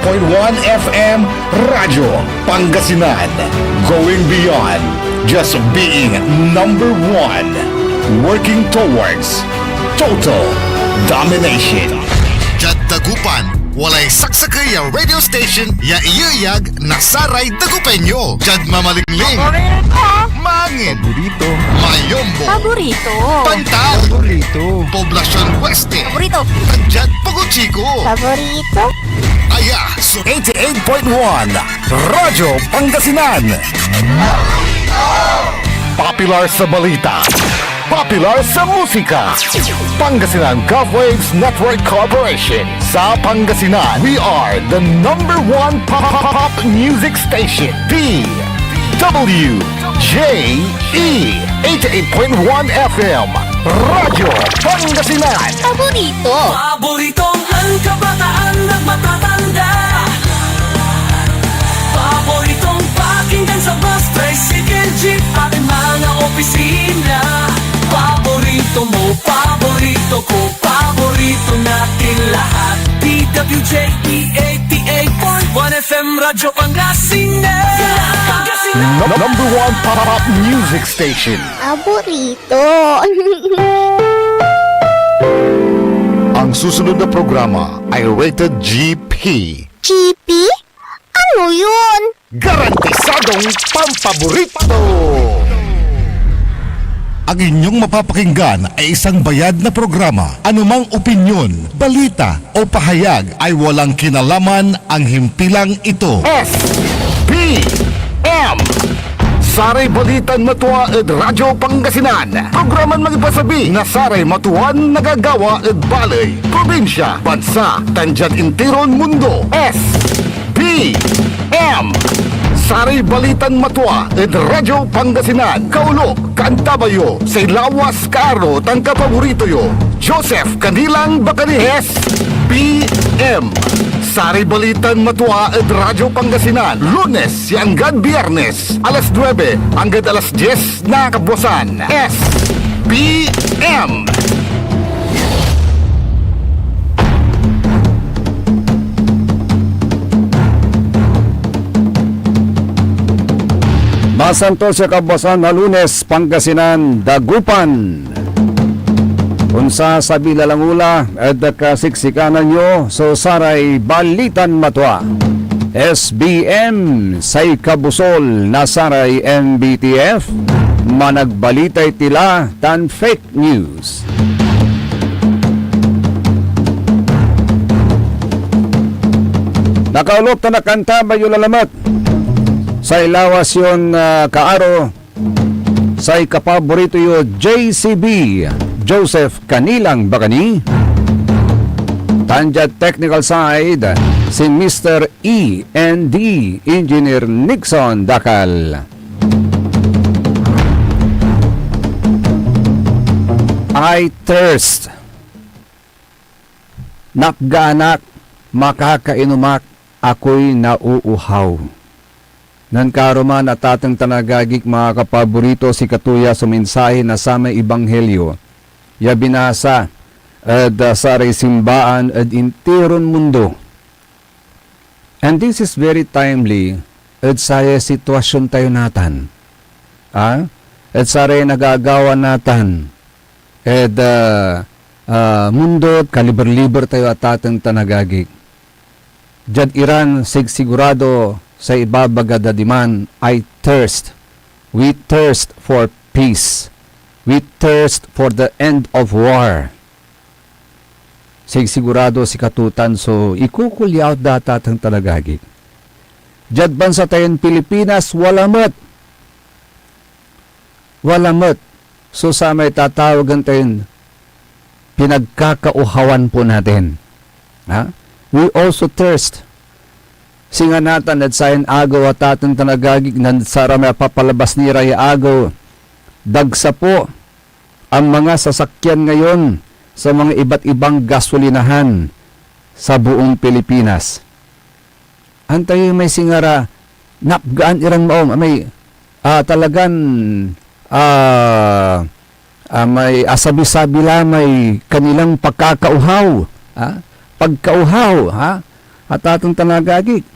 FM Radyo Pangasinan. Going beyond just being number one. Working towards total domination. Jad Dagupan, walay saksakay ya radio station ya iyayag nasaray Dagupenyo. Jad mamalingling, mangin, Paborito. mayombo, Paborito. pantal, Paborito. Poblasyon Weste, Paborito. Jad Paguchiko, Paborito. Aya, so 88.1 Radyo Pangasinan. Popular sa balita, popular sa musika. Pangasinan Golfwaves Network Corporation. Sa Pangasinan, we are the number one pop music station. DWJE 88.1 FM Radyo Pangasinan. Paborito. Paboritong ang kabataan at matatanda. Paboritong pakinggan sa bus, tricycle, jeep at mga opisina. Paborito mo, paborito ko, paborito natin lahat. DWJE 88.1 FM Radyo Pangasinan. Number one pop music station. Paborito. Ang susunod na programa ay rated GP. GP? Ano yun? Garantisadong pampaborito! Ang inyong mapapakinggan ay isang bayad na programa. Anumang opinyon, balita o pahayag ay walang kinalaman ang himpilang ito. S.P.M. Saray Balitan Matuwa ed Radyo Pangasinan. Programan magipasabi na Saray Matuan nagagawa ed Balay, Probinsya, Bansa, Tanjat Intiron Mundo. S.B.M. Saray Balitan Matuwa ed Radyo Pangasinan. Kaulok, Kantabayo, say Lawas Karo, tangka paborito yo. Joseph Kanilang Bacanihes, PM. Saray Balitan Matuwa ed Radyo Pangasinan. Lunes hanggang Biyernes, alas 9 hanggang alas 10 na kabuwasan. SBM. Masanto sa kabasan na Lunes, Pangasinan, Dagupan. Unsa sa bilalangula at kasiksikanan nyo so Saray Balitan Matwa. SBM say kabusol na Saray MBTF. Managbalitay tila tan fake news. Nakaulop na nakanta ba yung lalamat? Sa ilawas yun kaaro sa kapaborito yo JCB Joseph Kanilang Bacani. Tanjat technical side si Mr. E&D Engineer Nixon Dakal. I thirst. Nakganak makakainumak ako'y nauuhaw. Nan karuman at atang tanagagik mga kapaborito si katuya sa mensahe na sa may ebanghelyo. Ya binasa at saray simbaan at intiron mundo. And this is very timely at saya sitwasyon tayo natan. At saray nagagawa natan. At mundo at kaliber-liber tayo at atang tanagagik. Jad Iran sigurado sa ibabagadiman, I thirst. We thirst for peace. We thirst for the end of war. Sigurado si katutan so ikukulyaw data tang talagagik. Jad bansa tayon Pilipinas walamat. Walamat. So sa may tatawagan tayon pinagkakauhawan po natin. We also thirst. Singanatan at sayan agaw at atang tanagagig nan sarama papalabas ni Raya agaw. Dagsa po ang mga sasakyan ngayon sa mga iba't ibang gasolinahan sa buong Pilipinas. Antay may singara napgaan irang maong may talagan may asabi-sabi may kanilang pagkakauhaw. Pagkauhaw at atong tanagagik.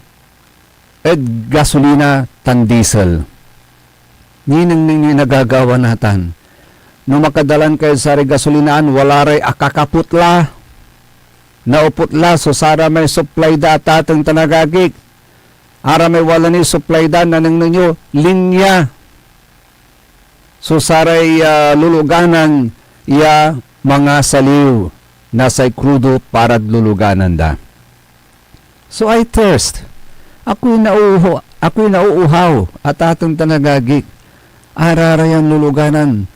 At gasolina tan diesel. Ninang ninyo nagagawa natan. No makadalan kayo sa gasolinaan, wala ray akakaputla. Nauputla, so sara may supply da at atong tanagagik. Ara may wala ni supply da na nang ninyo, linya. So saray luluganan iya mga saliw na say krudo para luluganan da. So I thirst. Ako'y nauuhaw at atong tanagagik. Ararayang luluganan.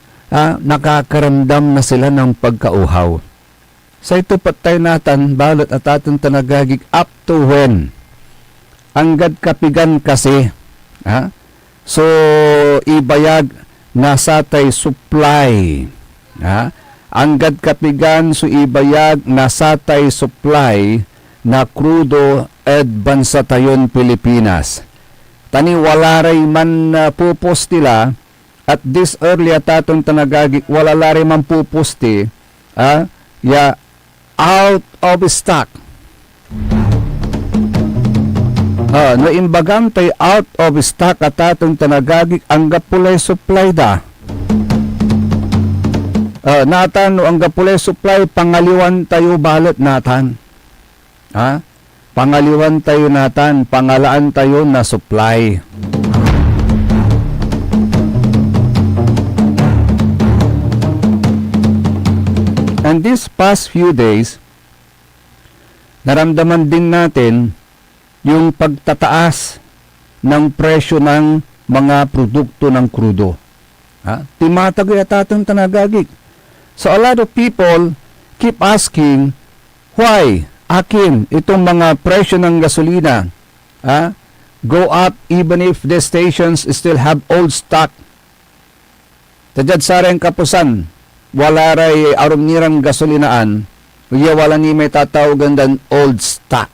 Nakakaramdam na sila ng pagkauhaw. Sa ito patay natan, balot at atong tanagagik up to when? Anggad kapigan kasi. So, ibayag nasatay supply. Anggad kapigan so ibayag nasatay supply na krudo ed bansa tayon Pilipinas. Tani wala ray man puposti at this early at atong tanagagik wala ray man puposti out of stock. No imbagan tay out of stock at atong tanagagik ang gapulay supply da. Natan no ang gapulay supply pangaliwan tayo balot natan. Pangaliwan tayo natan, pangalaan tayo na supply. And these past few days, naramdaman din natin yung pagtataas ng presyo ng mga produkto ng krudo. Timatagay at atong tanagagik. So a lot of people keep asking, why? Akin, itong mga presyo ng gasolina go up even if the stations still have old stock. Tadjad sa rin kapusan, wala ray arum nirang gasolinaan, wala ni may tatawagan dan old stock.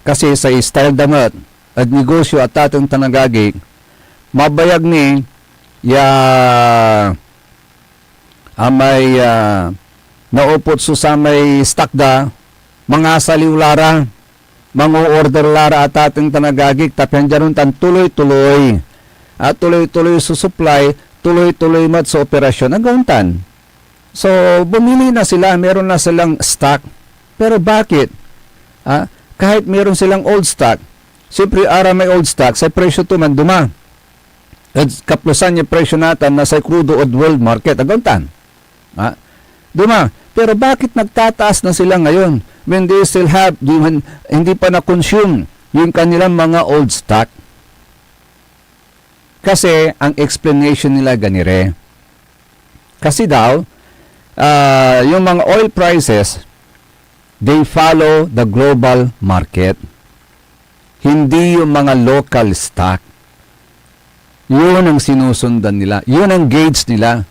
Kasi sa style damat at negosyo at atong tanagagik, mabayag ni amay naupot sa may stock da, mga saliw lara, mga order lara at ating tanagagik, tapyan dyan tan tuloy-tuloy. At tuloy-tuloy sa supply, tuloy-tuloy mat sa operasyon, agauntan. So, bumili na sila, meron na silang stock. Pero bakit? Kahit meron silang old stock, siyempre ara may old stock, sa presyo to man duma. At kaplusan yung presyo natin na sa crudo o world market, agauntan. Duma. Pero bakit nagtataas na sila ngayon when they still have, hindi pa na-consume yung kanilang mga old stock? Kasi ang explanation nila ganire. Kasi daw, yung mga oil prices, they follow the global market. Hindi yung mga local stock. Yun ang sinusundan nila. Yun ang gauge nila.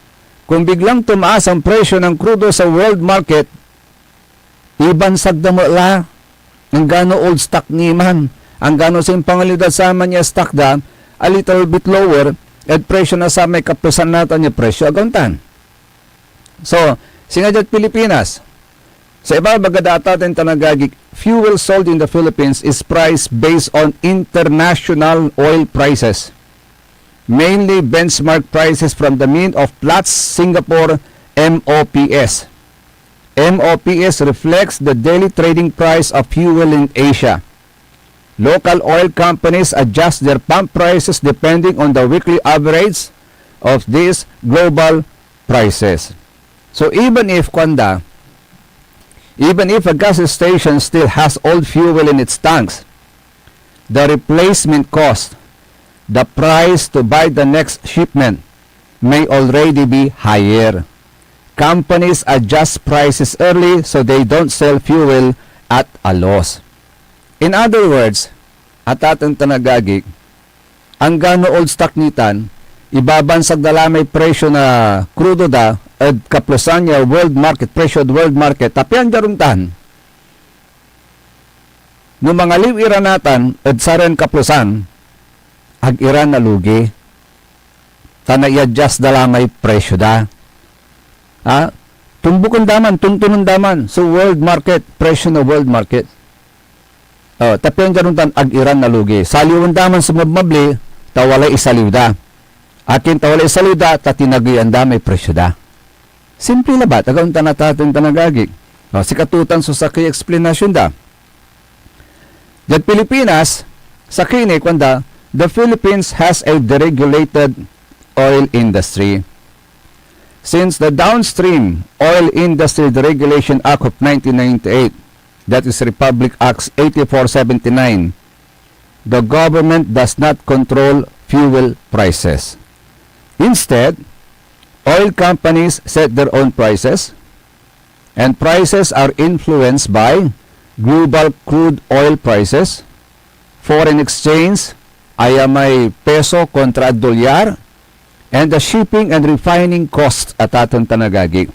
Kung biglang tumaas ang presyo ng krudo sa world market, ibansag na mo la. Ang gano old stock ni man. Ang gano sa pangalidad sa niya stock da, a little bit lower, at presyo na sa may kapusan natin yung presyo aguntan. So, singadjad Pilipinas, sa iba bagadata natin tanagagik, fuel sold in the Philippines is priced based on international oil prices. Mainly benchmark prices from the Mint of Platts Singapore MOPS. MOPS reflects the daily trading price of fuel in Asia. Local oil companies adjust their pump prices depending on the weekly average of these global prices. So even if a gas station still has old fuel in its tanks, the replacement cost, the price to buy the next shipment, may already be higher. Companies adjust prices early so they don't sell fuel at a loss. In other words, at atong tanagagik, ang gano old stock nitan, ibabansag dala may presyo na krudo da, at kaplusan niya world market, presyo at world market, tapyan daruntan. No mga liw-ira natan, at saren kaplusan, ag-ira na lugi, tana i-adjust dala may presyo da. Tumbukon daman, tuntunon daman, so world market, presyo na world market. Tapi ang jaruntan ag-iran na lugi. Saliwan daman sumabmabli, tawalay isaliwda. Akin tawalay isaliwda, tatinagay ang damay presyo da. Simple na ba? Tagaw tanatatin tanagagig. Si katutan so sa kay explanation da. Diyan Pilipinas, sa kini kwanda, the Philippines has a deregulated oil industry. Since the Downstream Oil Industry Deregulation Act of 1998, that is Republic Act 8479, the government does not control fuel prices. Instead, oil companies set their own prices, and prices are influenced by global crude oil prices, foreign exchange, ay may peso kontra dolyar, and the shipping and refining costs at atong tanagagi.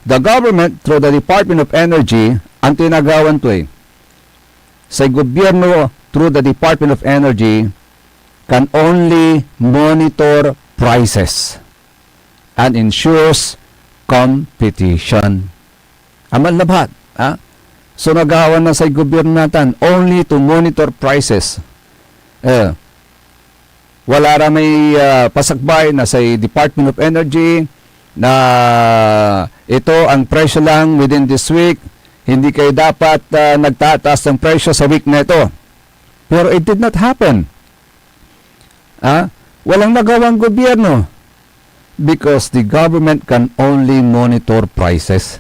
The government, through the Department of Energy, ang tinagawan to sa gobyerno through the Department of Energy can only monitor prices and ensures competition. Aman labat. So nagawan na sa gobyerno natin only to monitor prices. Wala ra may pasakbay na sa Department of Energy na ito ang presyo lang within this week, hindi kayo dapat nagtataas ng presyo sa week na ito. Pero it did not happen. Walang nagawang gobyerno because the government can only monitor prices.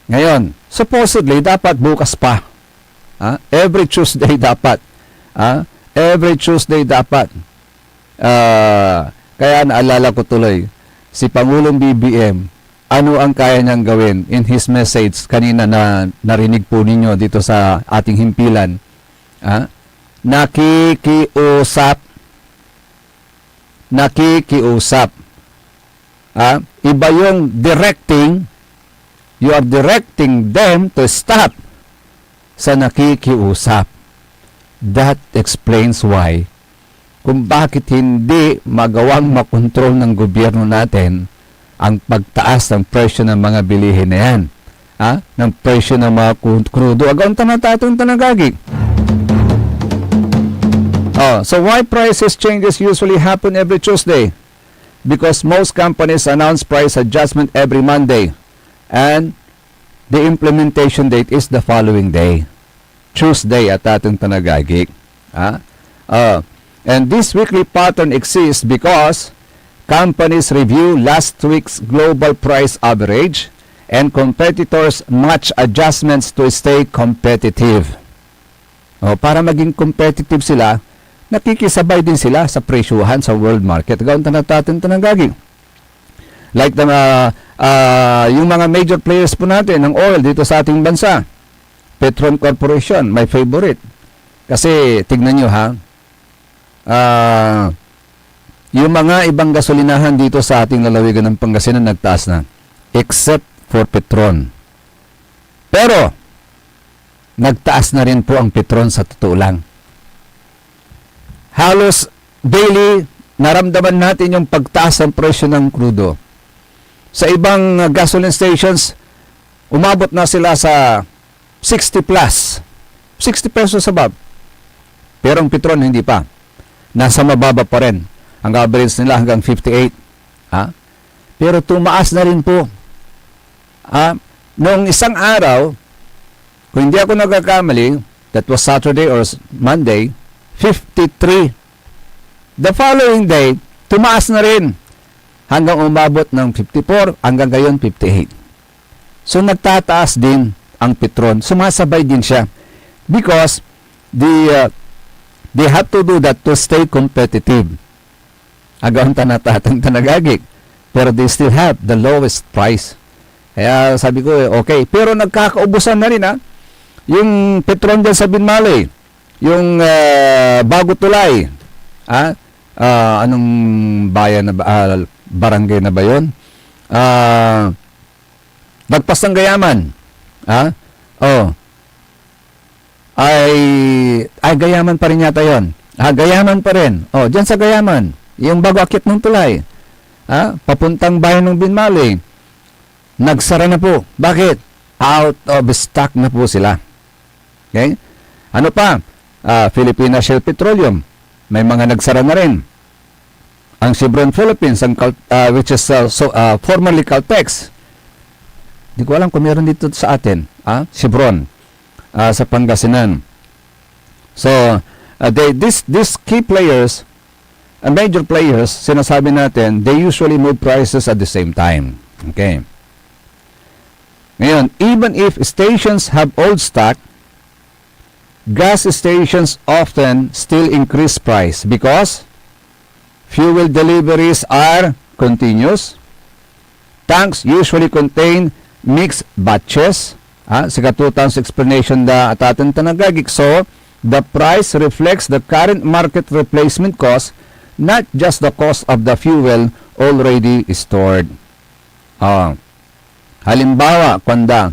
Ngayon, supposedly dapat bukas pa. Every Tuesday dapat. Every Tuesday dapat. Kaya naalala ko tuloy, si Pangulong BBM, ano ang kaya niyang gawin in his message kanina na narinig po ninyo dito sa ating himpilan. Nakikiusap. Iba yung directing, you are directing them to stop sa nakikiusap. That explains why kung bakit hindi magawang makontrol ng gobyerno natin ang pagtaas ng presyo ng mga bilihin na yan. Ng presyo ng mga krudo. Agaw tanatong tanagagi. So why prices changes usually happen every Tuesday? Because most companies announce price adjustment every Monday. And the implementation date is the following day. Tuesday at atong tanagagi. And this weekly pattern exists because companies review last week's global price average and competitors match adjustments to stay competitive. Para maging competitive sila, nakikisabay din sila sa presyuhan sa world market. Gawin natin tanagagi. Like yung mga major players po natin ng oil dito sa ating bansa. Petron Corporation, my favorite. Kasi tignan nyo yung mga ibang gasolinahan dito sa ating lalawigan ng Pangasinan nagtaas na except for Petron. Pero nagtaas na rin po ang Petron sa totoo lang. Halos daily naramdaman natin yung pagtaas ng presyo ng crudo. Sa ibang gasoline stations umabot na sila sa 60 plus. 60 pesos above. Pero ang Petron hindi pa. Nasa mababa pa rin. Ang average nila hanggang 58. Pero tumaas na rin po. Noong isang araw, kung hindi ako nagkakamali, that was Saturday or Monday, 53. The following day, tumaas na rin. Hanggang umabot ng 54, hanggang ngayon 58. So nagtataas din ang Petron. Sumasabay din siya. Because they have to do that to stay competitive. Agawin natatang tanagagik. Pero they still have the lowest price. Kaya sabi ko, okay. Pero nagkakaubusan na rin yung Petron dyan sa Binmalay. Yung Bago Tulay. Anong bayan na barangay na ba yun? Bagpas ng Gayaman. Ay Gayaman pa rin yata yun. Gayaman pa rin. Dyan sa Gayaman. Yung bago akit ng tulay. Papuntang bayan ng Binmalay. nagsara na po. Bakit? Out of stock na po sila. Okay? Ano pa? Philippine Shell Petroleum. May mga nagsara na rin. Ang Chevron Philippines, which is formerly Caltex. Hindi ko alam kung meron dito sa atin. Chevron sa Pangasinan. So, these key players, major players, sinasabi natin, they usually move prices at the same time. Okay. Ngayon, even if stations have old stock, gas stations often still increase price because fuel deliveries are continuous. Tanks usually contain mixed batches. Si Katutang's explanation da atatin tanagagik. So, the price reflects the current market replacement cost, not just the cost of the fuel already stored. Halimbawa, kwanda,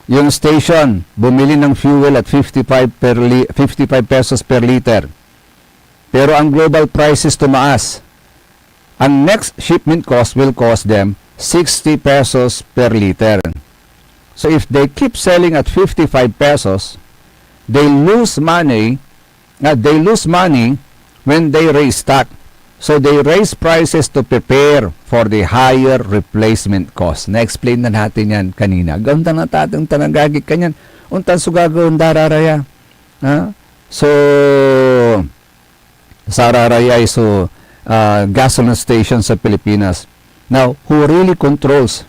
yung station bumili ng fuel at 55 pesos per liter. Pero ang global prices tumaas. Ang next shipment cost will cost them 60 pesos per liter. So if they keep selling at 55 pesos, they lose money when they raise stock. So they raise prices to prepare for the higher replacement cost. Na-explain na natin yan kanina. Ganda na tatang tanagagik kanyan. Untan sugagawin dararaya. So, Sararaya is gasoline station sa Pilipinas. Now, who really controls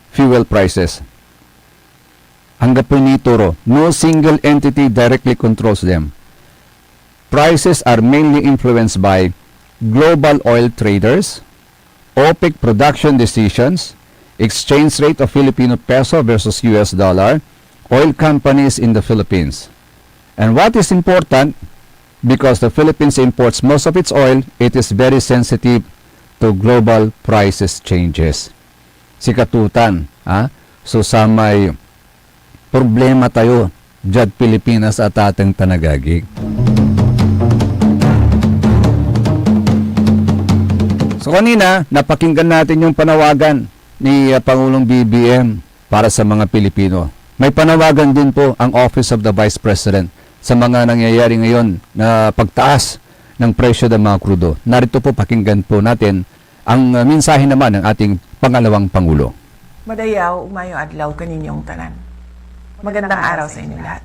fuel prices? Hanggang po nituro, no single entity directly controls them. Prices are mainly influenced by global oil traders, OPEC production decisions, exchange rate of Filipino peso versus US dollar, oil companies in the Philippines. And what is important, because the Philippines imports most of its oil, it is very sensitive to global prices changes. Si Katutan, so sa may problema tayo, dyan Pilipinas at ating tanagagig. So kanina, napakinggan natin yung panawagan ni Pangulong BBM para sa mga Pilipino. May panawagan din po ang Office of the Vice President sa mga nangyayari ngayon na pagtaas ng presyo ng mga krudo. Narito po, pakinggan po natin ang mensahe naman ng ating pangalawang Pangulo. Madayaw, umayo adlaw kaninyong tanan. Magandang araw sa inyo lahat.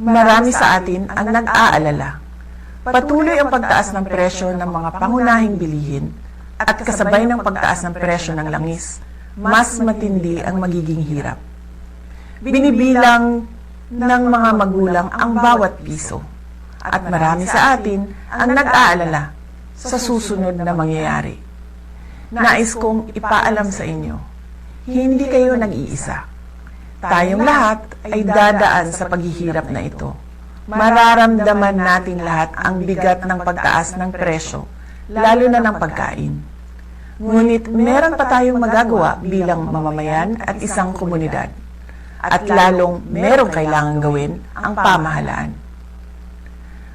Marami sa atin ang nag-aalala. Patuloy ang pagtaas ng presyo ng mga pangunahing bilihin at kasabay ng pagtaas ng presyo ng langis, mas matindi ang magiging hirap. Binibilang ng mga magulang ang bawat piso at marami sa atin ang nag-aalala sa susunod na mangyayari. Nais kong ipaalam sa inyo, hindi kayo nag-iisa. Tayong lahat ay dadaan sa paghihirap na ito. Mararamdaman natin lahat ang bigat ng pagtaas ng presyo, lalo na ng pagkain. Ngunit meron pa tayong magagawa bilang mamamayan at isang komunidad. At lalong merong kailangan gawin ang pamahalaan.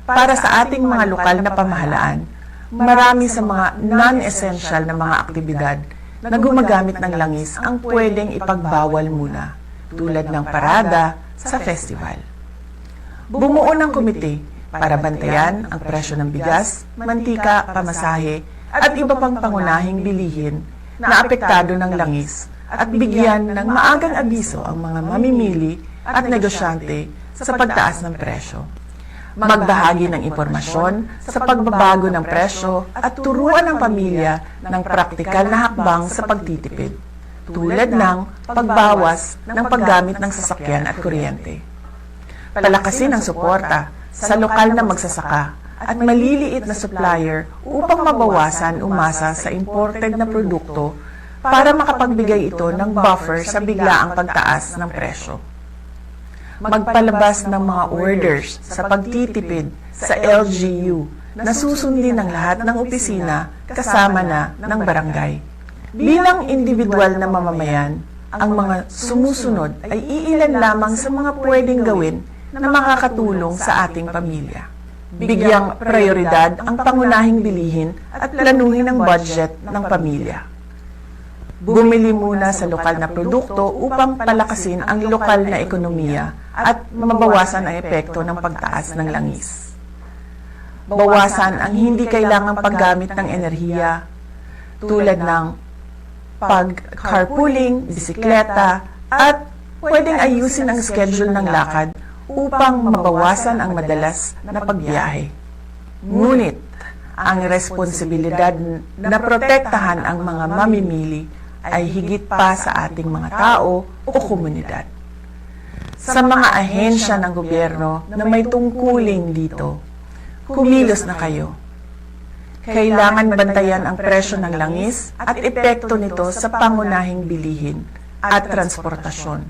Para sa ating mga lokal na pamahalaan, marami sa mga non-essential na mga aktibidad na gumagamit ng langis ang pwedeng ipagbawal muna, tulad ng parada sa festival. Bumuo ng komite para bantayan ang presyo ng bigas, mantika, pamasahe at iba pang pangunahing bilihin na apektado ng langis at bigyan ng maagang abiso ang mga mamimili at negosyante sa pagtaas ng presyo. Magbahagi ng impormasyon sa pagbabago ng presyo at turuan ng pamilya ng praktikal na hakbang sa pagtitipid, tulad ng pagbawas ng paggamit ng sasakyan at kuryente. Palakasin ang suporta sa lokal na magsasaka at maliliit na supplier upang mabawasan umasa sa imported na produkto para makapagbigay ito ng buffer sa biglaang pagtaas ng presyo. Magpalabas ng mga orders sa pagtitipid sa LGU na susundin ng lahat ng opisina kasama na ng barangay. Bilang individual na mamamayan, ang mga sumusunod ay iilan lamang sa mga pwedeng gawin na makakatulong sa ating pamilya. Bigyang prioridad ang pangunahing bilihin at planuhin ang budget ng pamilya. bumili muna sa lokal na produkto upang palakasin ang lokal na ekonomiya at mabawasan ang epekto ng pagtaas ng langis. Bawasan ang hindi kailangang paggamit ng enerhiya tulad ng pag-carpooling, bisikleta, at pwedeng ayusin ang schedule ng lakad upang mabawasan ang madalas na pagbiyahe. Ngunit, ang responsibilidad na protektahan ang mga mamimili ay higit pa sa ating mga tao o komunidad. Sa mga ahensya ng gobyerno na may tungkulin dito, kumilos na kayo. Kailangan bantayan ang presyo ng langis at epekto nito sa pangunahing bilihin at transportasyon.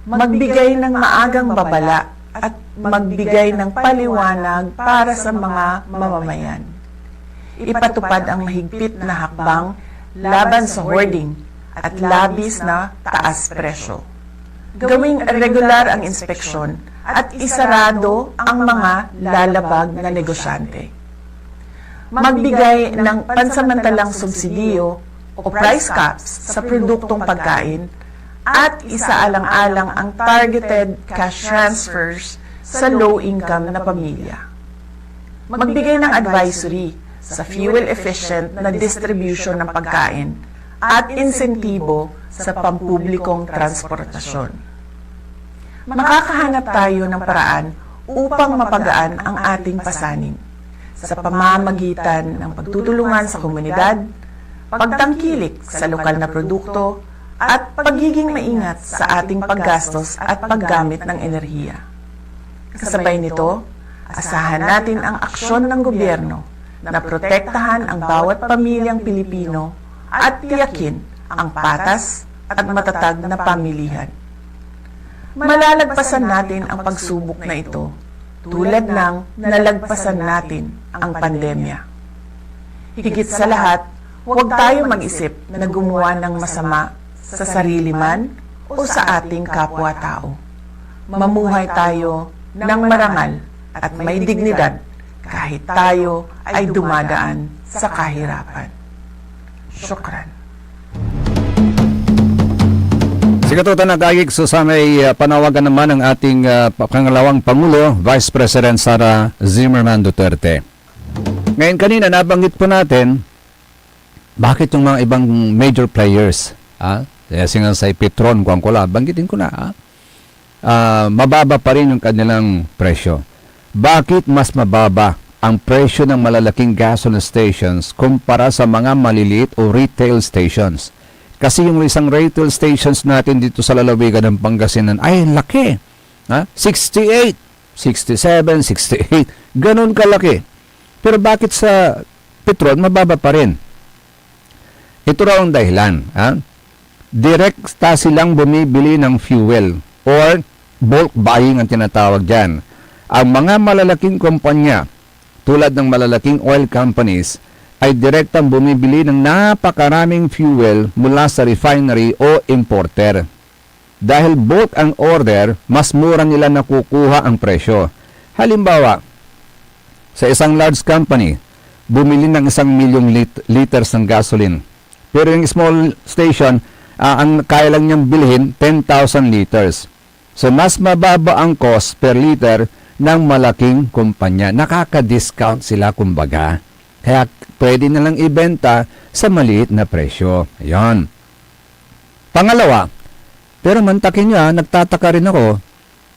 Magbigay ng maagang babala at magbigay ng paliwanag para sa mga mamamayan. Ipatupad ang mahigpit na hakbang laban sa hoarding at labis na taas presyo. Gawing regular ang inspeksyon at isarado ang mga lalabag na negosyante. Magbigay ng pansamantalang subsidiyo o price caps sa produktong pagkain at isaalang-alang ang targeted cash transfers sa low-income na pamilya. Magbigay ng advisory sa fuel-efficient na distribution ng pagkain at insentibo sa pampublikong transportasyon. Makakahanap tayo ng paraan upang mapagaan ang ating pasanin sa pamamagitan ng pagtutulungan sa komunidad, pagtangkilik sa lokal na produkto, at pagiging maingat sa ating paggastos at paggamit ng enerhiya. Kasabay nito, asahan natin ang aksyon ng gobyerno na protektahan ang bawat pamilyang Pilipino at tiyakin ang patas at matatag na pamilihan. Malalagpasan natin ang pagsubok na ito tulad ng nalagpasan natin ang pandemya. Higit sa lahat, huwag tayo mag-isip na gumawa ng masama sa sarili man o sa ating kapwa-tao. Mamuhay tayo ng marangal at may dignidad kahit tayo ay dumadaan sa kahirapan. Syukran. Si Katutan Nagagig, so sa may panawagan naman ng ating pangalawang Pangulo, Vice President Sara Zimmerman Duterte. Ngayon kanina nabanggit po natin, bakit yung mga ibang major players, kasi nga sa Petron, Kuangkola, banggitin ko na, mababa pa rin yung kanilang presyo. Bakit mas mababa ang presyo ng malalaking gasoline stations kumpara sa mga maliliit o retail stations? Kasi yung isang retail stations natin dito sa lalawigan ng Pangasinan ay laki. 68, 67, 68. Ganun kalaki. Pero bakit sa Petron mababa pa rin? Ito raw ang dahilan. Direkta silang bumibili ng fuel or bulk buying ang tinatawag dyan. Ang mga malalaking kumpanya tulad ng malalaking oil companies ay direktang bumibili ng napakaraming fuel mula sa refinery o importer. Dahil bulk ang order, mas mura nila nakukuha ang presyo. Halimbawa, sa isang large company, bumili ng 1 milyong liters ng gasoline. Pero yung small station, ang kaya lang niyang bilhin 10,000 liters. So mas mababa ang cost per liter ng malaking kumpanya. Nakaka-discount sila kumbaga. Kaya pwede na lang ibenta sa maliit na presyo. Ayan. Pangalawa, pero mantakin niya, nagtataka rin ako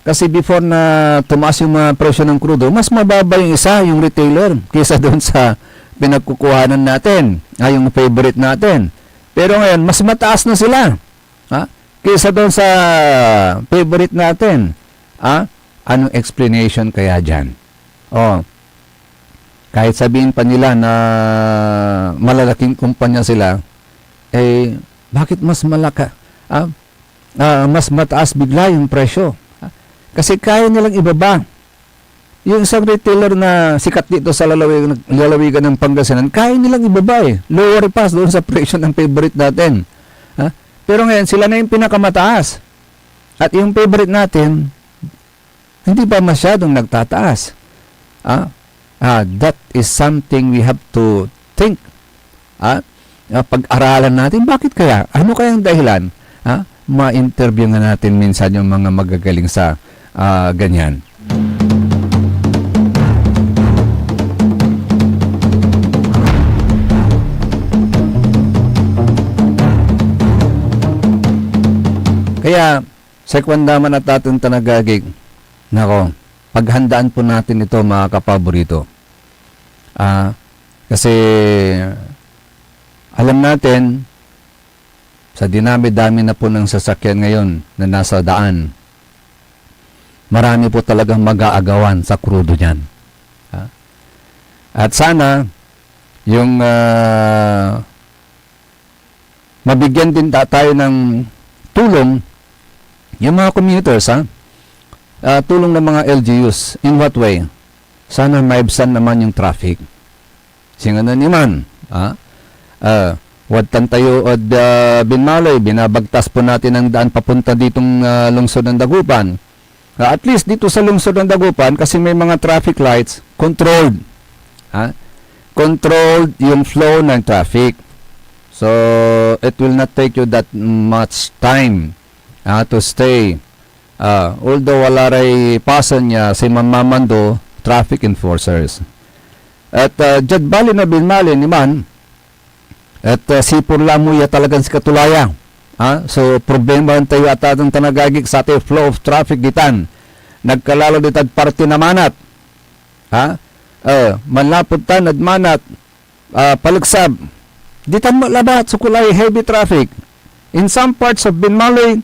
kasi before na tumaas yung mga presyo ng krudo, mas mababa yung isa, yung retailer, kaysa doon sa pinagkukuhanan natin, yung favorite natin. Pero ngayon, mas mataas na sila. Kaysa doon sa favorite natin. Anong explanation kaya dyan? Kahit sabihin pa nila na malalaking kumpanya sila, bakit mas mas mataas bigla yung presyo? Kasi kaya nilang ibaba. Yung isang retailer na sikat dito sa lalawigan ng Pangasinan, kaya nilang ibaba Lower pass doon sa presyo ng favorite natin. Pero ngayon, sila na yung pinakamataas. At yung favorite natin, hindi pa masyadong nagtataas. That is something we have to think. pag-aralan natin. Bakit kaya? Ano kayang dahilan? Ma-interview nga natin minsan yung mga magagaling sa ganyan. Kaya, sa kwandaman at ating tanagagig, nako, paghandaan po natin ito mga kapaborito. Kasi, alam natin, sa dinami-dami na po ng sasakyan ngayon na nasa daan, marami po talagang mag-aagawan sa krudo niyan. At sana, yung mabigyan din tayo ng tulong yung mga commuters, tulong ng mga LGUs. In what way? Sana maibsan naman yung traffic. Singanan naman, wadtan tayo od Binmalay, binabagtas po natin ang daan papunta ditong lungsod ng Dagupan. At least dito sa lungsod ng Dagupan, kasi may mga traffic lights, controlled. Controlled yung flow ng traffic. So, it will not take you that much time to stay. Although wala ray pasan niya si mamamando traffic enforcers. At Jad Bali na Binmalay naman, at sipur lamuya talagang si Katulaya. So, problema tayo at atong tanagagik sa ating flow of traffic ditan. Nagkalalo ditag parte na manat. Manlapot tan at manat, palugsab. Ditan mo labat, sukulay heavy traffic. In some parts of Binmalay,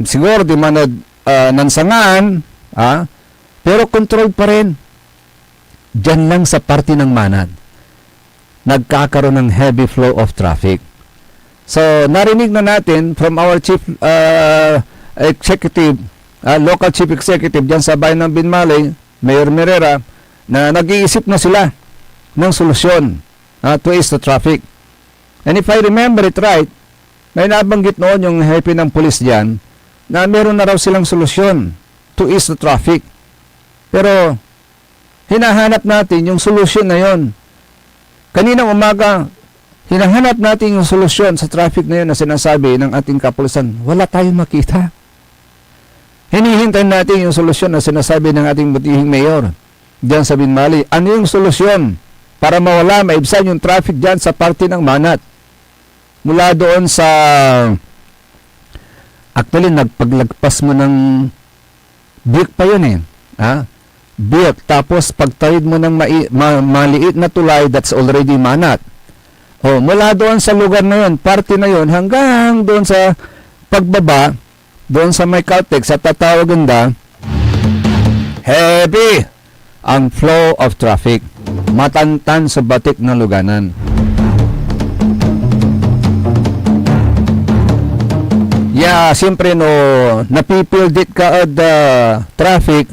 siguro di man nansangaan, pero controlled pa rin. Diyan lang sa parte ng manat, nagkakaroon ng heavy flow of traffic. So, narinig na natin from our chief executive, local chief executive dyan sa bayan ng Binmalay, Mayor Merera, na nag-iisip na sila ng solusyon to ease the traffic. And if I remember it right, may nabanggit noon yung hepe ng pulis dyan na meron na raw silang solusyon to ease the traffic. Pero hinahanap natin yung solusyon na yon. Kaninang umaga, hinahanap natin yung solusyon sa traffic na yun na sinasabi ng ating kapulisan. Wala tayong makita. Hinihintay natin yung solusyon na sinasabi ng ating butihing mayor dyan sa Binmalay. Ano yung solusyon para mawala, maibsan yung traffic dyan sa parte ng Manat? Mula doon sa actually nagpaglagpas mo ng Biak pa yun Biak, tapos pagtawid mo ng maliit na tulay, that's already Manat. Mula doon sa lugar na yun, parte na yun, hanggang doon sa pagbaba, doon sa may Caltex, sa Tatawaganda, heavy ang flow of traffic. Matantan sa batik ng luganan. Siyempre napipildit ka at traffic,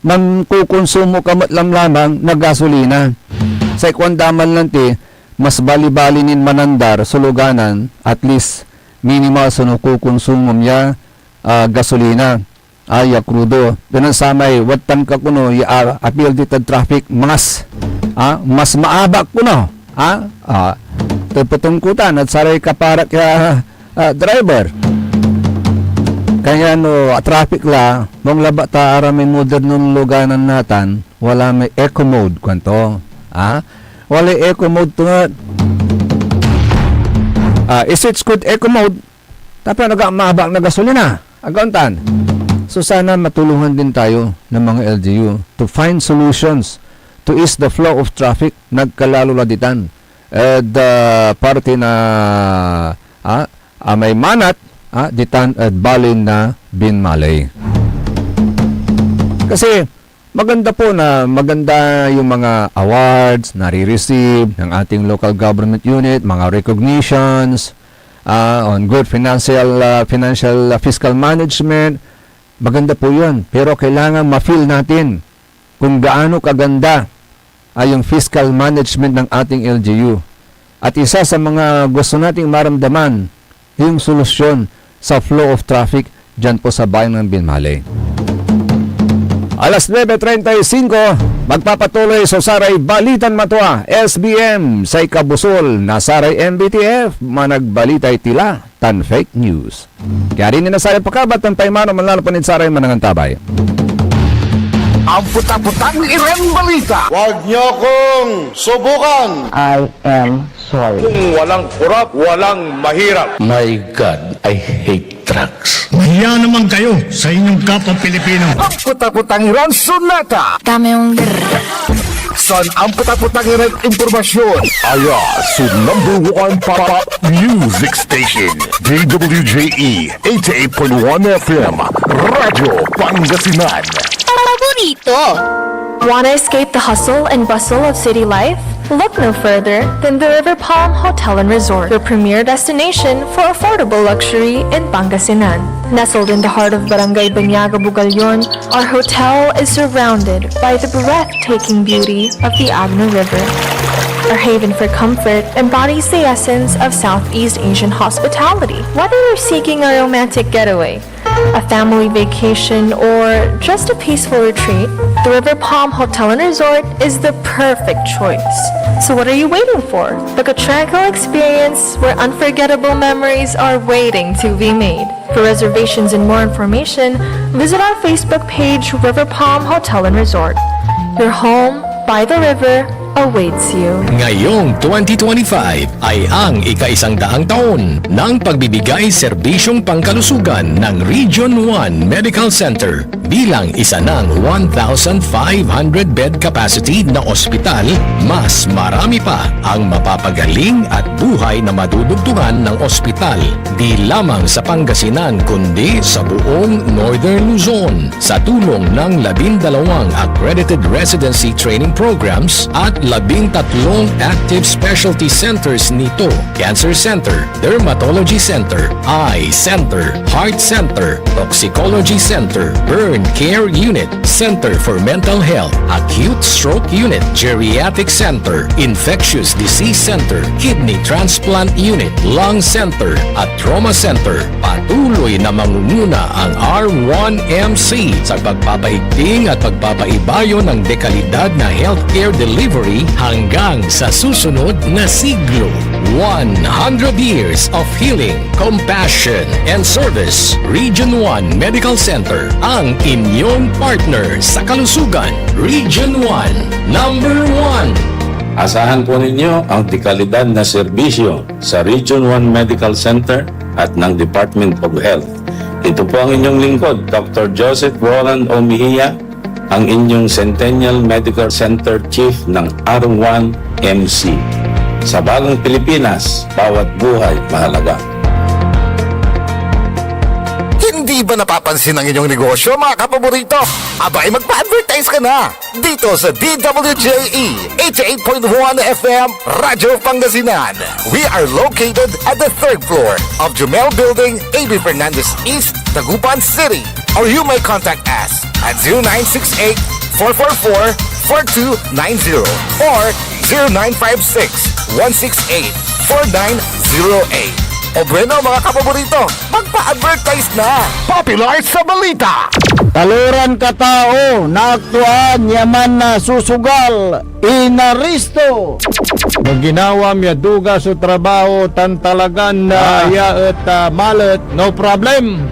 magkukonsumo ka matlamlamang na gasolina. Sa ikwandaman lang mas bali-balinin manandar sa luganan, at least minimal sa nakukonsumo niya gasolina, krudo. Ganun samay, watan ka kuno, apildit at traffic, mas maabak kuno. Patungkutan at saray ka para driver. Kaya traffic la, mong laba ta aramay modern nung luganan natin, wala may eco mode kwanto. Wala eco mode tungod. Is it good eco mode? Tapos nag-maabak na gasolina. Agontan. So sana matulungan din tayo ng mga LGU to find solutions to ease the flow of traffic nagkalalo ditan. Parte na may Manat, ditan at balin na Binmalay. Kasi maganda yung mga awards na re-receive ng ating local government unit, mga recognitions on good financial fiscal management. Maganda po yun, pero kailangan ma-feel natin kung gaano kaganda yung fiscal management ng ating LGU. At isa sa mga gusto nating maramdaman, yung solusyon sa flow of traffic dyan po sa bayan ng Binmalay. Alas 9:35, Magpapatuloy sa Saray Balitan Matwa, SBM, sa Ikabusol, na Saray MBTF, managbalitay tila, tan fake news. Kaya rin Saray pakabat ng paimano manlalapanid Saray manangantabay. Ang puta-putang Iran Balita. Huwag niyo kong subukan. I am sorry. Kung walang kurap, walang mahirap. My God, I hate drugs. Mahiya naman kayo sa inyong kapwa Pilipino. Ang puta-putang Iran Sunata. Dame yung Son ang puta-putang Iran Impormasyon. Aya sa #1 pop music station. DWJE 88.1 FM. Radyo Pangasinan. paborito. Want to escape the hustle and bustle of city life? Look no further than the River Palm Hotel and Resort, your premier destination for affordable luxury in Pangasinan. Nestled in the heart of Barangay Banyaga, Bugalyon, our hotel is surrounded by the breathtaking beauty of the Agno River. Our haven for comfort embodies the essence of Southeast Asian hospitality. Whether you're seeking a romantic getaway, a family vacation, or just a peaceful retreat, the River Palm Hotel and Resort is the perfect choice. So what are you waiting for? Book a tranquil experience where unforgettable memories are waiting to be made. For reservations and more information, visit our Facebook page, River Palm Hotel and Resort. Your home by the river awaits you. Ngayong 2025 ay ang ika-100 taon ng pagbibigay serbisyong pangkalusugan ng Region 1 Medical Center bilang isa ng 1,500 bed capacity na ospital. Mas marami pa ang mapapagaling at buhay na madudugtungan ng ospital di lamang sa Pangasinan kundi sa buong Northern Luzon sa tulong ng 12 accredited residency training programs at 13 active specialty centers nito: Cancer Center, Dermatology Center, Eye Center, Heart Center, Toxicology Center, Burn Care Unit, Center for Mental Health, Acute Stroke Unit, Geriatric Center, Infectious Disease Center, Kidney Transplant Unit, Lung Center, at Trauma Center. Patuloy na mangunguna ang R1MC sa pagpapaigting at pagpapaibayo ng dekalidad na healthcare delivery hanggang sa susunod na siglo. 100 years of healing, compassion, and service. Region 1 Medical Center, ang inyong partner sa kalusugan. Region 1, number 1. Asahan po ninyo ang dekalidad na serbisyo sa Region 1 Medical Center at ng Department of Health. Ito po ang inyong lingkod, Dr. Joseph Roland Omihia, ang inyong Centennial Medical Center Chief ng R1MC. Sa bagong Pilipinas, bawat buhay mahalaga. Hindi ba napapansin ang inyong negosyo, mga kapaborito? Abay, magpa-advertise ka na dito sa DWJE 88.1 FM Radyo Pangasinan. We are located at the 3rd floor of Jumel Building, A.B. Fernandez East, Dagupan City. Or you may contact us at 0968-444-4290 or 0956-168-4908. O bueno, mga kapaborito, magpa-advertise na! Popular sa balita! Taluran ka tao, naaktuan, yaman na susugal, inaristo. Maginawa miya duga sa trabaho, tan talagan na yaet malet, no problem.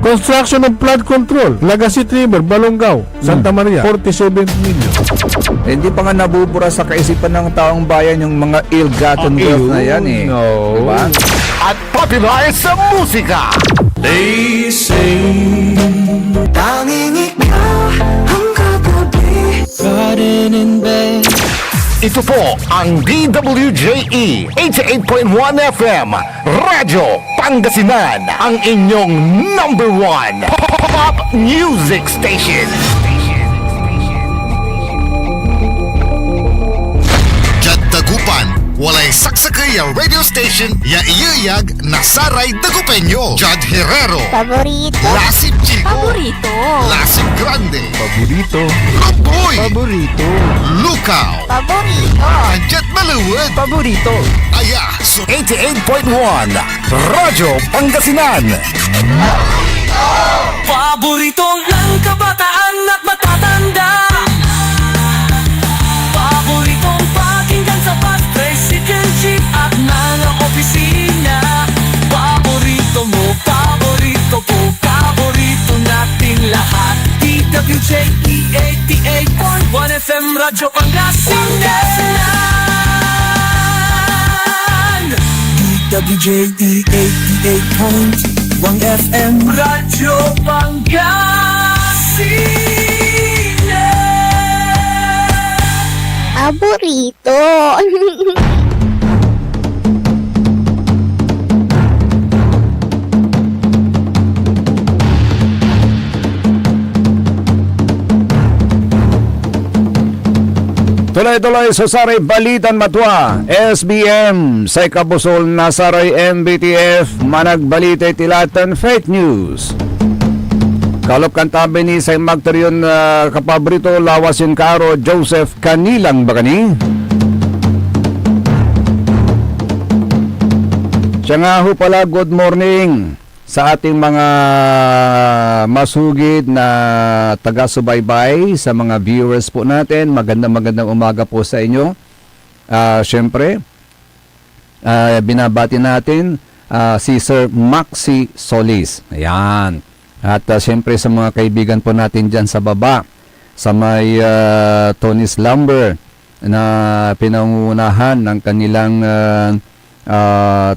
Construction of flood control, Lagasit River, Balongaw, Santa Maria, 47 million. Hindi pa nga nabubura sa kaisipan ng taong bayan yung mga ill-gotten wealth na yan eh. No. Diba? At popular sa musika! They say tanging ikaw ang kagabi Riding in bed. Ito po ang DWJE 88.1 FM Radyo Pangasinan, ang inyong number 1 pop music station. Dagupan, walay saksakay a radio station ya iyayag na Saray Dagupeño. Jad Herrero, Paborito. Lasip Chico, Paborito. Lasip Grande, Paborito. Ruboy, Paborito. Lukaw, Paborito. Jet Maluwad, Paborito. Aya, so 88.1 Radyo Pangasinan. Paborito ng kabataan at matatanda. Radyo Pangasinan DWJE 88.1 FM Radyo Pangasinan Paborito. Tuloy-tuloy sa Saray Balitan Matwa, SBM, sa Kabusol na Saray MBTF, managbalite tilatan fake news. Kalop kantabi ni sa magtaryon na kapabrito lawasin karo Joseph Kanilang Bakani. Siya nga ho pala, good morning sa ating mga masugid na taga-subaybay, sa mga viewers po natin. Magandang umaga po sa inyo. Siyempre, binabati natin si Sir Maxi Solis. Ayan. At siyempre sa mga kaibigan po natin dyan sa baba, sa may Tony's Lumber na pinangunahan ng kanilang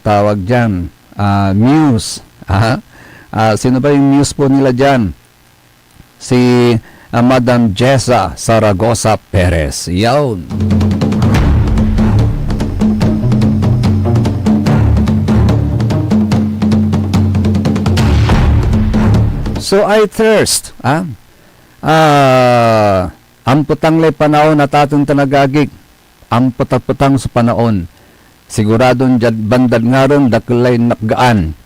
tawag dyan, Muse. Sino ba yung muse po nila dyan? Si Madam Jessa Zaragoza Perez. Yawn. So I thirst. Ang putang lay panahon na tatong tanagagig. Ang putang sa panahon. Siguradong bandad nga ron dakulay napgaan.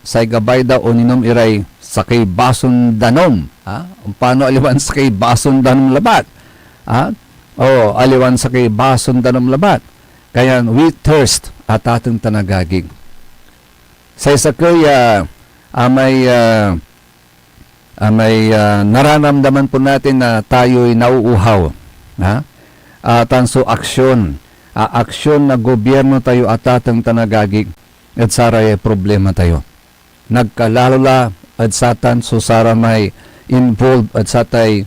Say gabay da o ninom iray sa kay bason danom. Paano aliwan sa kay bason danom labat? Aliwan sa kay bason danom labat. Kaya we thirst at atong tanagagig. Say sa kaya may nararamdaman po natin na tayo'y nauuhaw. Tanso aksyon. Aksyon na gobyerno tayo at atong tanagagig. At saray problema tayo. Nagkalalala at satan so sara may involved at satay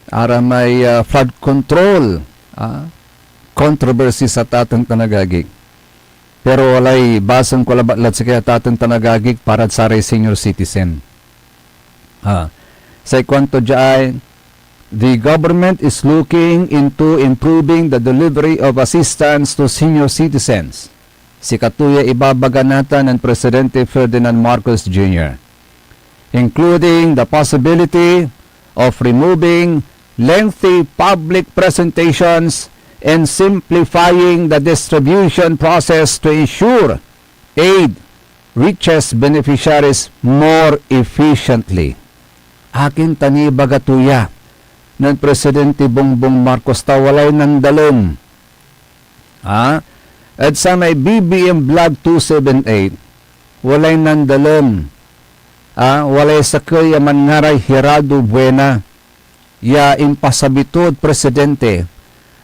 ara may flood control controversy sa tatang tanagagig. Pero walay basang kulabatlat sa kaya tatang tanagagig para saray senior citizen. Sa kwanto dyan, the government is looking into improving the delivery of assistance to senior citizens. Si katuya ibabaganatan ng Presidente Ferdinand Marcos Jr., including the possibility of removing lengthy public presentations and simplifying the distribution process to ensure aid reaches beneficiaries more efficiently. Akin tani bagatuya ng Presidente Bongbong Marcos tawalay ng dalom. At sa may BBM Vlog 278, walay nandalom. Walay sa kaya mangaray Geraldo Buena. Ya impasabitod Presidente.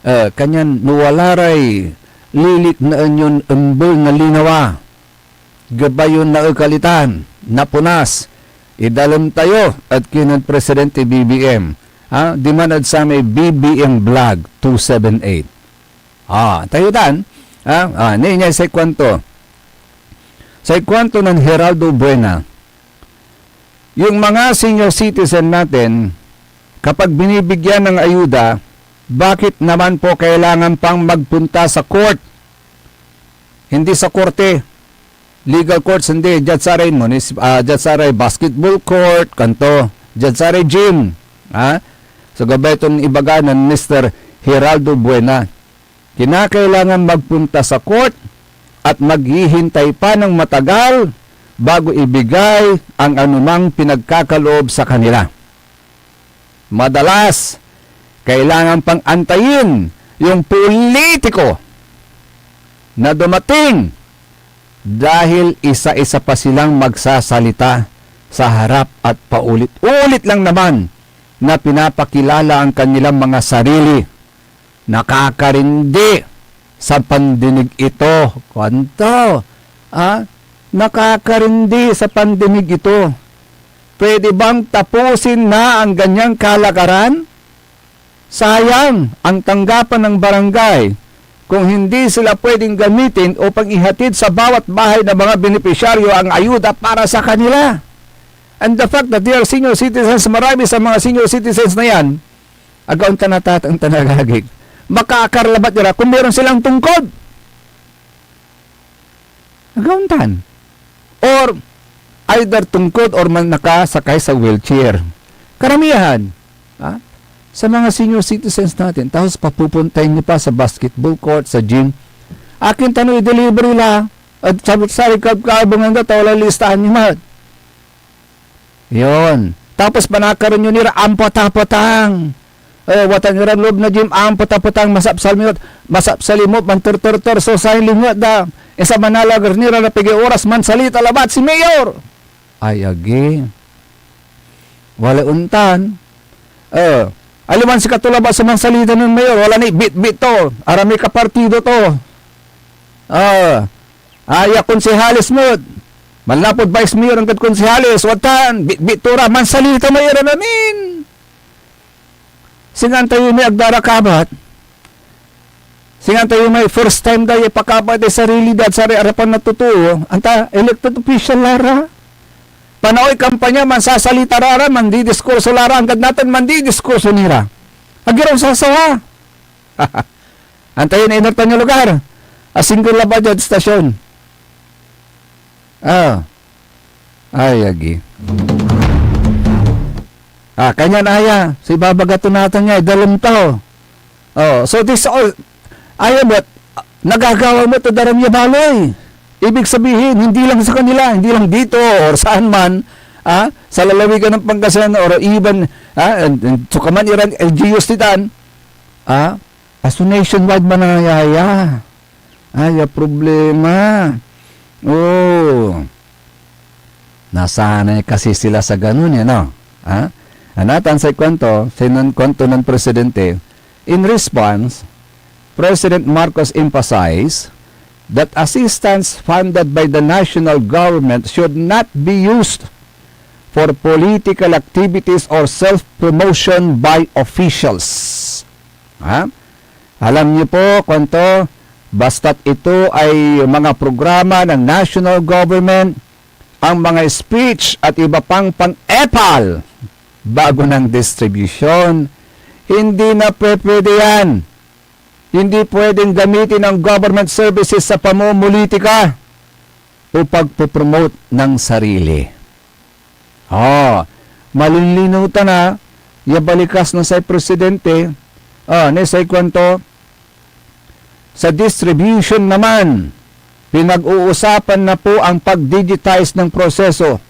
Kanyan nuwalaray lilit na anyon umbol na linawa. Gabayon na ukalitan. Napunas. Idalom tayo at kinan Presidente BBM. Dimanad sa may BBM Vlog 278. Tayo dan. Niya sa kwanto. Sa kwanto ng Geraldo Buena, yung mga senior citizen natin, kapag binibigyan ng ayuda, bakit naman po kailangan pang magpunta sa court? Hindi sa korte. Legal courts, hindi. Diyatsaray diyatsaray basketball court, kanto. Diyatsaray gym. So gabay itong ibaga ng Mr. Geraldo Buena. Kinakailangan magpunta sa court at maghihintay pa ng matagal bago ibigay ang anumang pinagkakaloob sa kanila. Madalas, kailangan pang antayin yung politiko na dumating dahil isa-isa pa silang magsasalita sa harap at paulit-ulit lang naman na pinapakilala ang kanilang mga sarili. Nakakarindi sa pandinig ito. Kwanto? Nakakarindi sa pandinig ito. Pwede bang tapusin na ang ganyang kalakaran? Sayang ang tanggapan ng barangay kung hindi sila pwedeng gamitin upang ihatid sa bawat bahay ng mga benepisyaryo ang ayuda para sa kanila. And the fact that they are senior citizens, marami sa mga senior citizens na yan, agaon tanatatang tanagagig, makakarlabat nila kung meron silang tungkod. Agaon tan. Or either tungkod or man nakasakay sa wheelchair. Karamihan. Ha? Sa mga senior citizens natin, tapos papupuntahin niyo pa sa basketball court, sa gym. Akin tanong, i-delivery lang. At sa rekab-kabong hanggang wala listahan niyo mat. Yun. Tapos panakaroon nyo nila, ampot-apotang. Watan nyo rin loob na gym, ampot-apotang, masapsalimot, mantur-tur-tur, so sa limot da. Sa manalagar nila na pigi oras man salita labat si Mayor. Ay, agi. Wala untan. Aliman si katulaba sa mga salita ng Mayor, wala ni bit-bit to. Arami ka partido to. Aya konsehalis mo. Malapod Vice Mayor ang konsehalis, watan, bit-bit to ra, man salita Mayor namin. Singantayo may agdara kabat. Singantayo may first time dahi pakabat sa realidad sa harapan na totoo. Anta, elected official lara. Panaoy kampanya man sasalita rara, man di diskurso lara, hanggang natin man di diskurso nira. Agiraw sasawa. Antayin na inertan yung lugar. Asing ko labad yung stasyon. Ay, agi. Kanya na aya. Si babagato natin niya, dalam tao. So this all, but nagagawa mo to daram niya baloy. Ibig sabihin, hindi lang sa kanila, hindi lang dito or saan man, sa lalawigan ng Pangasinan or even, sukaman iran, LGUs titan, as nationwide man nangyaya. Ay, problema. Nasanay kasi sila sa ganun, no? Anatan sa kwento, kwento ng presidente, in response, President Marcos emphasized that assistance funded by the national government should not be used for political activities or self-promotion by officials. Alam niyo po, kwento, basta't ito ay mga programa ng national government, ang mga speech at iba pang pang-epal bago ng distribution, hindi na pwede yan. Hindi pwedeng gamitin ang government services sa pamumulitika o pagpupromote ng sarili. Malilinutan na, yabalikas na sa presidente, nesay kwento, sa distribution naman, pinag-uusapan na po ang pag-digitize ng proseso.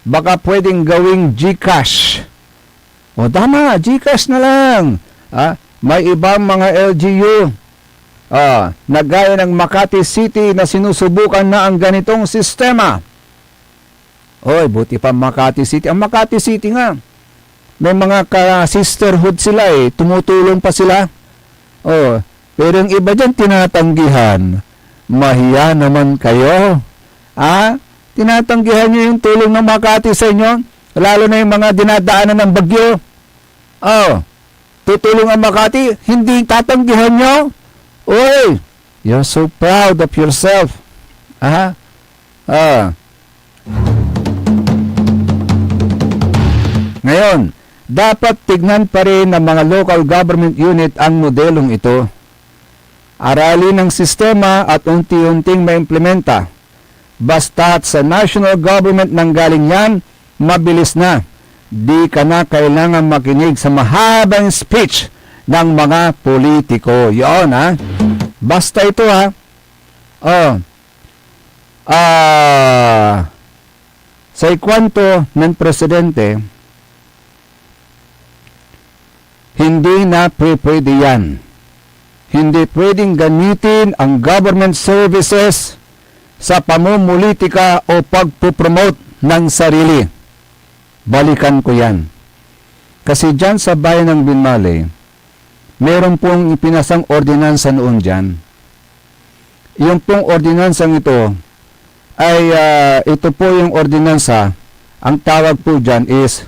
Baka pwedeng gawing GCash. Tama, GCash na lang. May ibang mga LGU na gaya ng Makati City na sinusubukan na ang ganitong sistema. Buti pa Makati City. Ang Makati City nga, may mga ka-sisterhood sila tumutulong pa sila. Pero yung iba dyan tinatanggihan. Mahiya naman kayo. Tinatanggihan nyo yung tulong ng Makati sa inyo, lalo na yung mga dinadaanan ng bagyo. Tutulong ang Makati, hindi tatanggihan nyo? You're so proud of yourself. Ngayon, dapat tignan pa rin ng mga local government unit ang modelong ito. Aralin ang sistema at unti-unting maimplementa. Basta't sa national government nang galing yan, mabilis na. Di ka na kailangan makinig sa mahabang speech ng mga politiko. Yun, Basta ito, sa ikwento ng presidente, hindi na pwede yan. Hindi pwedeng gamitin ang government services sa pamumulitika o pagpupromote ng sarili. Balikan ko yan. Kasi dyan sa bayan ng Binmale, meron pong ipinasang ordinansa noon dyan. Yung pong ordinansang ito, ay ito po yung ordinansa, ang tawag po dyan is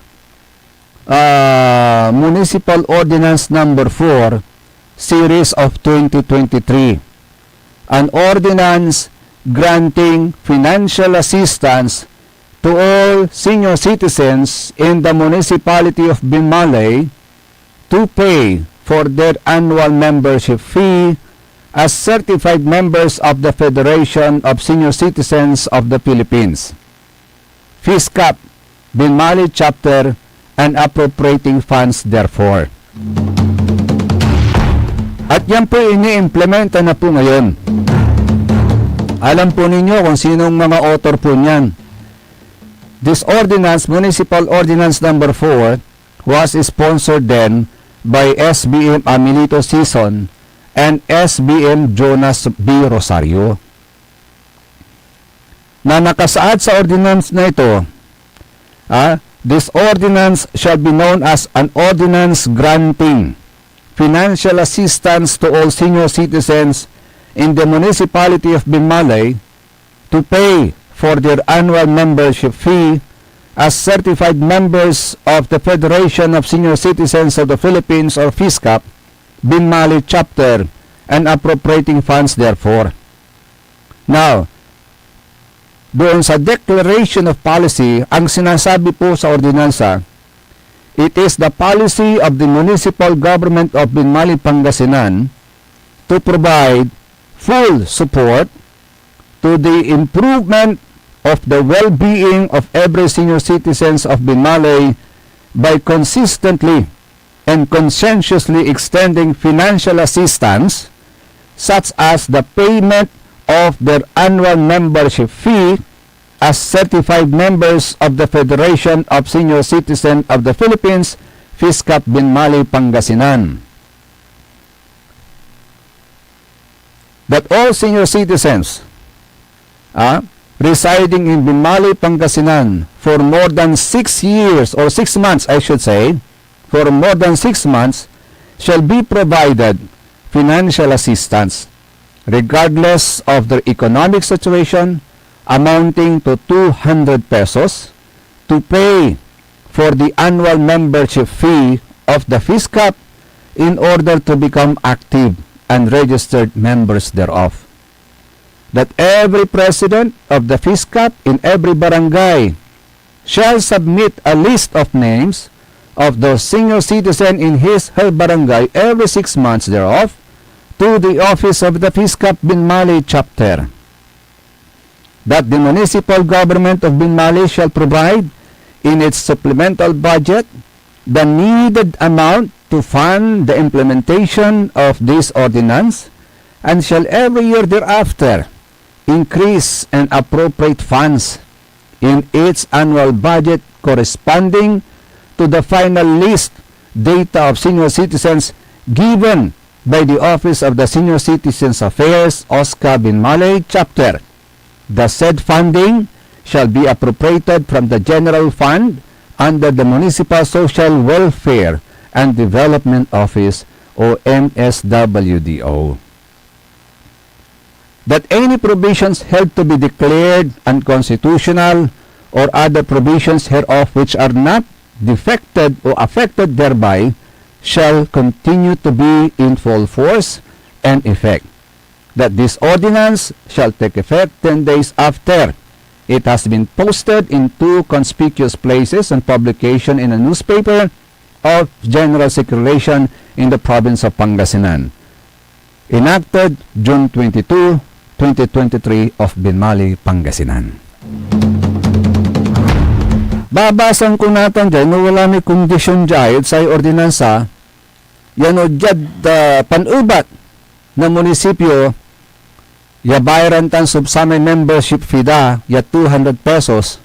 Municipal Ordinance Number 4, Series of 2023. An ordinance granting financial assistance to all senior citizens in the municipality of Binmalay to pay for their annual membership fee as certified members of the Federation of Senior Citizens of the Philippines, FISCAP, Binmalay Chapter, and appropriating funds therefore. At yan po ini-implementa na po ngayon. Alam po ninyo kung sinong mga author po niyan. This ordinance, Municipal Ordinance Number 4, was sponsored then by SBM Amelito Sison and SBM Jonas B. Rosario. Na nakasaad sa ordinance na ito, this ordinance shall be known as an ordinance granting financial assistance to all senior citizens in the municipality of Binmalay to pay for their annual membership fee as certified members of the Federation of Senior Citizens of the Philippines or FISCAP, Binmalay Chapter, and appropriating funds therefore. Now, doon sa Declaration of Policy, ang sinasabi po sa ordinansa, it is the policy of the municipal government of Binmalay, Pangasinan to provide full support to the improvement of the well-being of every senior citizens of Binmalay by consistently and conscientiously extending financial assistance such as the payment of their annual membership fee as certified members of the Federation of Senior Citizens of the Philippines, FISCAP, Binmalay, Pangasinan. That all senior citizens residing in Binmalay, Pangasinan for more than 6 years, or 6 months I should say, for more than 6 months, shall be provided financial assistance, regardless of their economic situation, amounting to 200 pesos to pay for the annual membership fee of the FISCAP in order to become active and registered members thereof. That every president of the FISCAP in every barangay shall submit a list of names of the senior citizen in his/her barangay every 6 months thereof to the office of the FISCAP Binmalay Chapter. That the municipal government of Binmalay shall provide in its supplemental budget the needed amount to fund the implementation of this ordinance, and shall every year thereafter increase and appropriate funds in its annual budget corresponding to the final list data of senior citizens given by the Office of the Senior Citizens Affairs, OSCA Binmalay Chapter. The said funding shall be appropriated from the General Fund under the Municipal Social Welfare and Development Office o MSWDO. That any provisions held to be declared unconstitutional or other provisions hereof which are not defected or affected thereby shall continue to be in full force and effect. That this ordinance shall take effect 10 days after it has been posted in 2 conspicuous places and publication in a newspaper of general circulation in the province of Pangasinan. Enacted June 22, 2023 of Binmalay, Pangasinan. Babasan ko natin dyan, no, wala may kondisyon dyan sa ordinansa, yan o dyan panubat na munisipyo, ya bayaran tan subsame membership fee da, ya 200 pesos,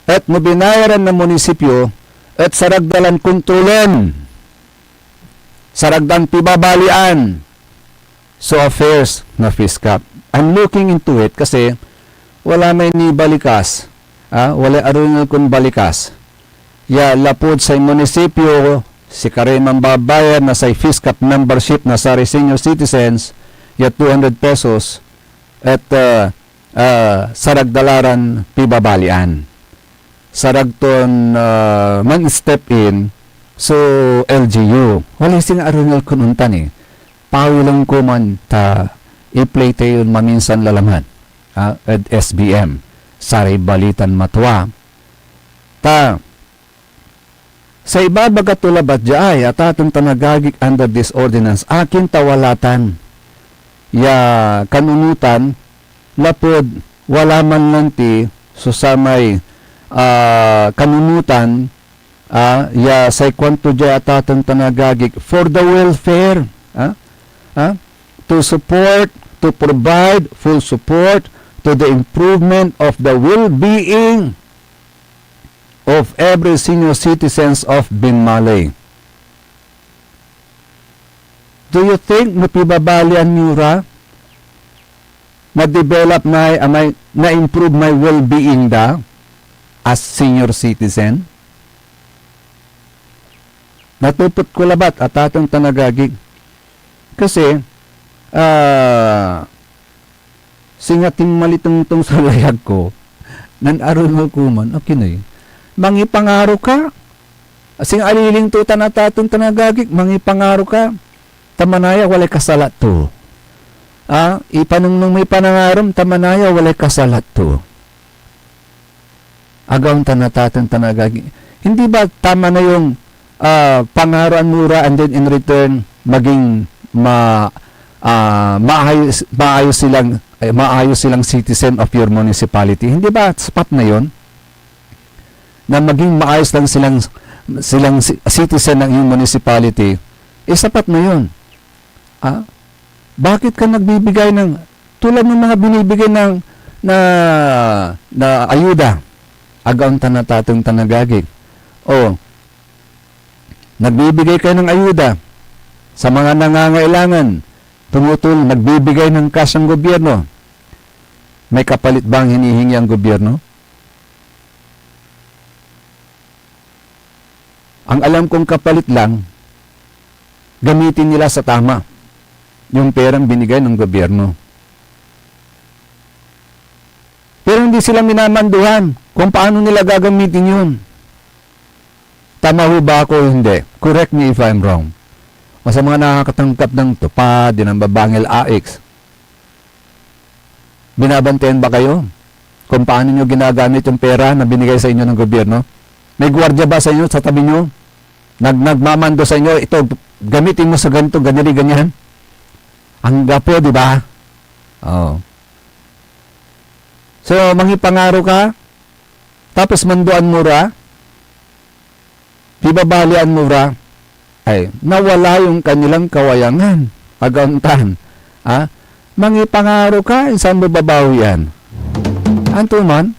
at mo binayaran ng munisipyo, at saragdalan kuntulen, saragdan pibabalian, so affairs na FISCAP. I'm looking into it kasi wala may ni balikas, wala arunal kun balikas. Ya lapod sa munisipyo, si karimang babayar na sa FISCAP membership na sa senior citizens, ya 200 pesos, at saragdalaran pibabalian. Saragton man step in So, LGU, wala sing aronal kununtan eh. Pawilang ko man ta i-play tayo maminsan lalaman. At SBM, Saray Balitan Matwa. Ta, sa iba baga tulabat jaay at atong tanagagik under this ordinance, akin tawalatan. Ya kanunutan, lapod, wala man lang ti susamay kanunutan, ya say kwanto dya at atong tanagagik for the welfare. To support, to provide full support to the improvement of the well-being of every senior citizens of Binmalay. Do you think napibabalian nyo na-develop na-improve my well-being da as senior citizen? Natupot ko labat at atong tanagagig. Kasi, singating malitungtong sa layag ko, nan-aron ko man, okay na yun. Mangipangaro ka. Sing aliling to tanatatong tanagagik, mangipangaro ka. Tamanaya, walay kasalat to. Ipanunong may panangarom, tamanaya, walay kasalat to. Agaw tanatatong tanagagik. Hindi ba tama na yung pangaroan mura and then in return, maging maayos silang citizen of your municipality? Hindi ba sapat na yon? Na maging maayos lang silang citizen ng iyong municipality, sapat na yun. Bakit ka nagbibigay ng, tulad ng mga binibigay ng na ayuda, agaw tanatatong tanagagig, nagbibigay kayo ng ayuda sa mga nangangailangan, nagbibigay ng cash ang gobyerno, may kapalit bang hinihingi ang gobyerno? Ang alam kong kapalit lang, gamitin nila sa tama yung perang binigay ng gobyerno. Pero hindi sila minamanduhan kung paano nila gagamitin yun. Tama ho ba ako? Hindi. Correct me if I'm wrong. O sa mga nakakatangkap ng tupad, din ang babangil AX, binabantayan ba kayo kung paano nyo ginagamit yung pera na binigay sa inyo ng gobyerno? May gwardiya ba sa inyo sa tabi nyo? Nagmamando sa inyo, ito, gamitin mo sa ganito, ganyan. Ang gapo, di ba? So, mangipangaro ka, tapos manduan mo ra, pibabalian mo ra, ay, nawala yung kanilang kawayangan, agantan. Mangipangaro ka, saan mo babawi yan? Anto man,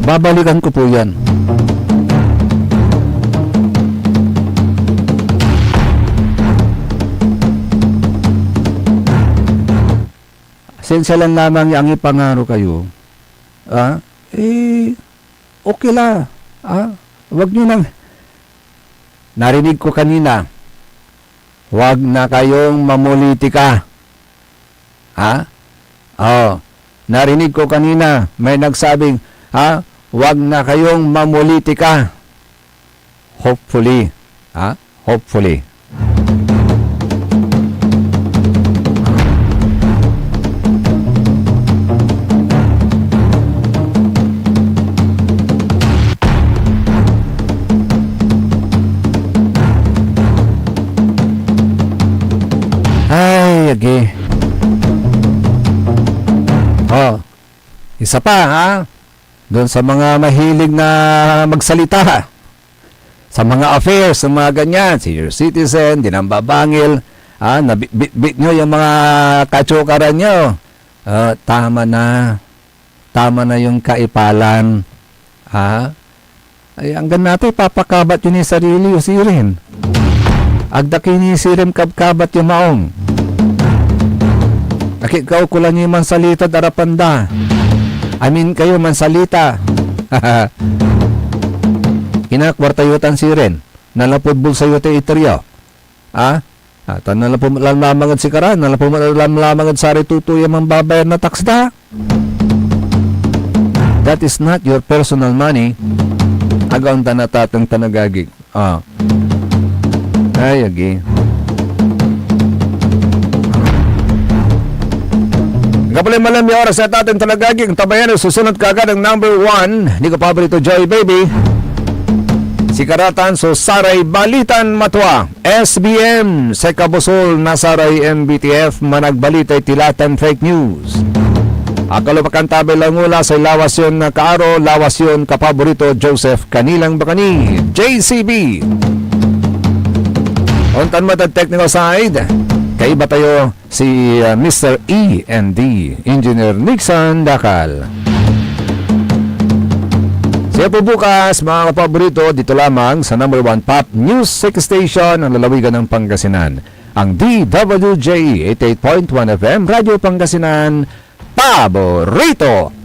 babalikan ko po yan. Sensya lang lamang ang ipangaro kayo. Okay la. Wag nyo nang, narinig ko kanina, wag na kayong mamulitika. Narinig ko kanina, may nagsabing, wag na kayong mamulitika. Hopefully. Hopefully. Ay, agi. Isa pa, doon sa mga mahilig na magsalita, sa mga affairs, sa mga ganyan, senior citizen, dinambabangil, nabit-bit nyo yung mga katsukaran nyo. Tama na yung kaipalan. Ay, hanggang natin, papakabat yun yung sarili yung sirin. Agdakin yung sirin kabkabat yung maong. Nakikaw ko lang yung mansalita darapanda. Kayo mansalita. Kinakwartayutan sirin. Nalapod bulsa yote iteryo. Nalapod lamangad si karan. Nalapod lamangad sari tutuya mambabayar na tax da. That is not your personal money. Agaw natatang tanagagik. Ay, agi. Kapalay malam yung oras na tatang tanagagik. Tabayan, susunod kagad ang number 1. Hindi ko paborito, Joy Baby. Sikaratan so Saray Balitan Matwa. SBM sa Kabusol na Saray MBTF managbalitay tilatan fake news. Akalo pakantabay lang mula sa lawasyon na kaaro, lawasyon kapaborito Joseph Kanilang Bakani, JCB. Untan matag technical side, kaiba tayo si Mr. E&D, Engineer Nixon Dakal. Siya po bukas, mga kapaborito, dito lamang sa number 1 Pop Music Station ng lalawigan ng Pangasinan. Ang DWJ 88.1 FM, Radio Pangasinan, paborito!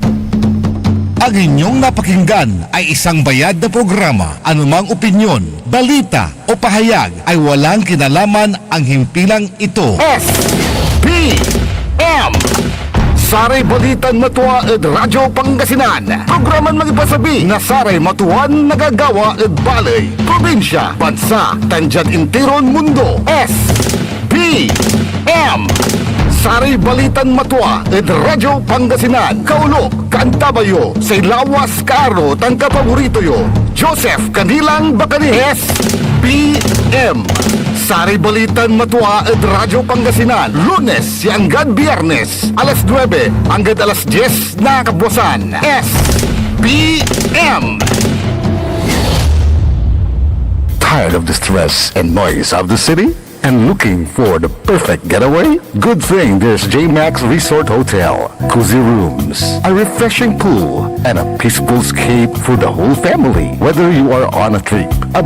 Ang inyong napakinggan ay isang bayad na programa. Anumang opinyon, balita o pahayag ay walang kinalaman ang himpilang ito. SPM Saray Balitan Matwa ed Radyo Pangasinan. Programan magipasabi na Saray Matuan nagagawa ed balay, probinsya, bansa, tandyan intiron mundo. SPM Saray Balitan Matwa ed Radyo Pangasinan. Kaulok, Kantabayo, sa Lawas Karo, tang kapaborito yo. Joseph Kanilang Bakanihes, PM. Saray Balitan Matwa ed Radyo Pangasinan. Lunes hanggang Biyernes, alas 9 hanggang alas 10 na kabuwasan. SPM. Tired of the stress and noise of the city? And looking for the perfect getaway? Good thing there's JMax Resort Hotel. Cozy rooms, a refreshing pool, and a peaceful escape for the whole family. Whether you are on a trip, a